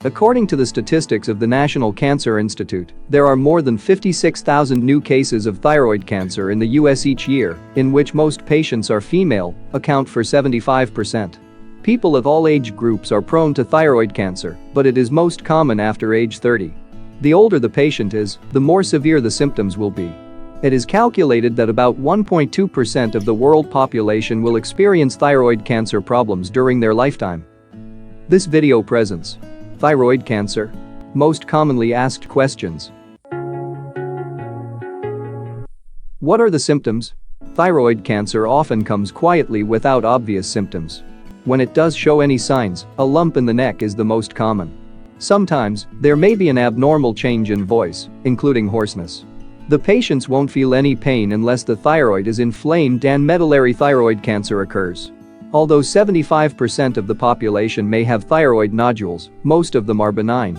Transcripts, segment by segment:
According to the statistics of the National Cancer Institute, there are more than 56,000 new cases of thyroid cancer in the US each year, in which most patients are female, account for 75%. People of all age groups are prone to thyroid cancer, but it is most common after age 30. The older the patient is, the more severe the symptoms will be. It is calculated that about 1.2% of the world population will experience thyroid cancer problems during their lifetime. This video presents thyroid cancer. Most commonly asked questions. What are the symptoms? Thyroid cancer often comes quietly without obvious symptoms. When it does show any signs, a lump in the neck is the most common. Sometimes, there may be an abnormal change in voice, including hoarseness. The patients won't feel any pain unless the thyroid is inflamed and medullary thyroid cancer occurs. Although 75% of the population may have thyroid nodules, most of them are benign.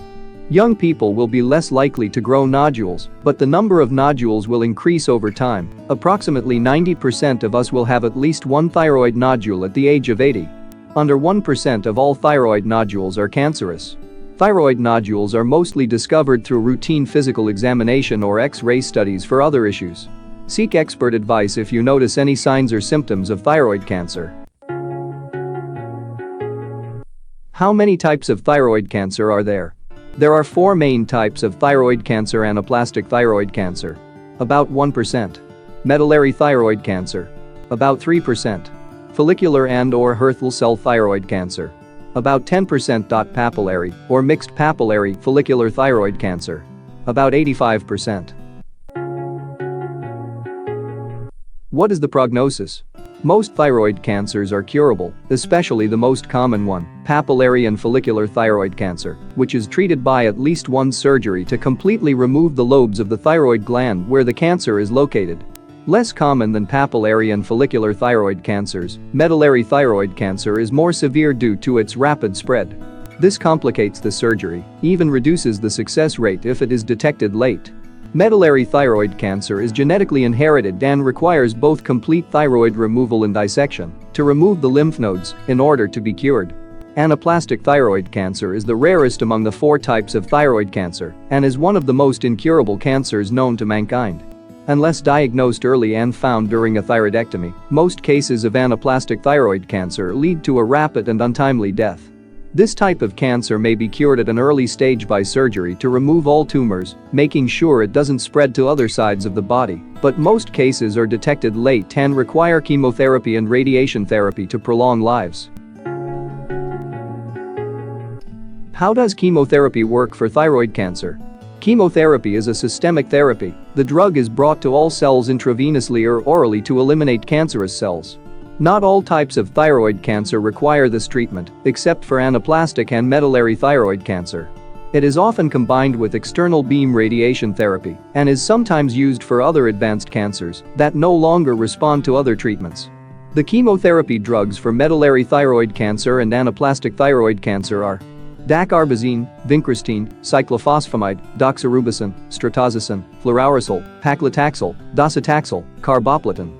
Young people will be less likely to grow nodules, but the number of nodules will increase over time. Approximately 90% of us will have at least one thyroid nodule at the age of 80. Under 1% of all thyroid nodules are cancerous. Thyroid nodules are mostly discovered through routine physical examination or X-ray studies for other issues. Seek expert advice if you notice any signs or symptoms of thyroid cancer. How many types of thyroid cancer are there? There are 4 main types of thyroid cancer: anaplastic thyroid cancer, about 1%, medullary thyroid cancer, about 3%, follicular and/or Hurthle cell thyroid cancer, about 10%. Papillary or mixed papillary follicular thyroid cancer, about 85%. What is the prognosis? Most thyroid cancers are curable, especially the most common one, papillary and follicular thyroid cancer, which is treated by at least one surgery to completely remove the lobes of the thyroid gland where the cancer is located. Less common than papillary and follicular thyroid cancers, medullary thyroid cancer is more severe due to its rapid spread. This complicates the surgery, even reduces the success rate if it is detected late. Medullary thyroid cancer is genetically inherited and requires both complete thyroid removal and dissection to remove the lymph nodes in order to be cured. Anaplastic thyroid cancer is the rarest among the 4 types of thyroid cancer and is one of the most incurable cancers known to mankind. Unless diagnosed early and found during a thyroidectomy, most cases of anaplastic thyroid cancer lead to a rapid and untimely death. This type of cancer may be cured at an early stage by surgery to remove all tumors, making sure it doesn't spread to other sides of the body, but most cases are detected late and require chemotherapy and radiation therapy to prolong lives. How does chemotherapy work for thyroid cancer? Chemotherapy is a systemic therapy. The drug is brought to all cells intravenously or orally to eliminate cancerous cells. Not all types of thyroid cancer require this treatment, except for anaplastic and medullary thyroid cancer. It is often combined with external beam radiation therapy and is sometimes used for other advanced cancers that no longer respond to other treatments. The chemotherapy drugs for medullary thyroid cancer and anaplastic thyroid cancer are dacarbazine, vincristine, cyclophosphamide, doxorubicin, streptozicin, fluorouracil, paclitaxel, docetaxel, carboplatin.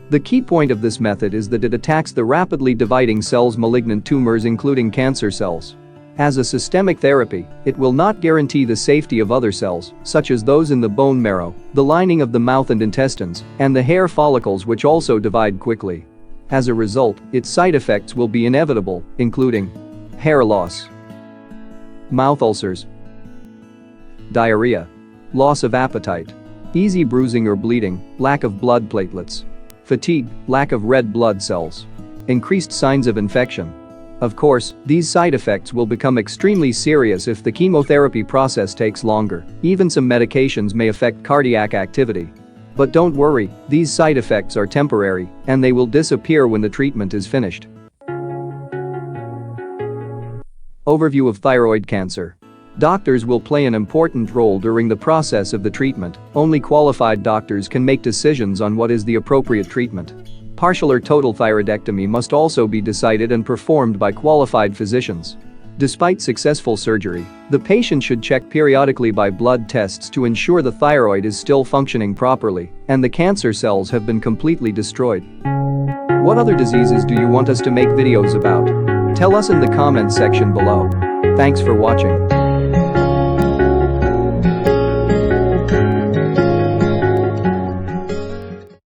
The key point of this method is that it attacks the rapidly dividing cells, malignant tumors including cancer cells. As a systemic therapy, it will not guarantee the safety of other cells, such as those in the bone marrow, the lining of the mouth and intestines, and the hair follicles, which also divide quickly. As a result, its side effects will be inevitable, including hair loss, mouth ulcers, diarrhea, loss of appetite, easy bruising or bleeding, lack of blood platelets, fatigue, lack of red blood cells, increased signs of infection. Of course, these side effects will become extremely serious if the chemotherapy process takes longer. Even some medications may affect cardiac activity. But don't worry, these side effects are temporary, and they will disappear when the treatment is finished. Overview of thyroid cancer. Doctors will play an important role during the process of the treatment. Only qualified doctors can make decisions on what is the appropriate treatment. Partial or total thyroidectomy must also be decided and performed by qualified physicians. Despite successful surgery, the patient should check periodically by blood tests to ensure the thyroid is still functioning properly and the cancer cells have been completely destroyed. What other diseases do you want us to make videos about? Tell us in the comments section below. Thanks for watching.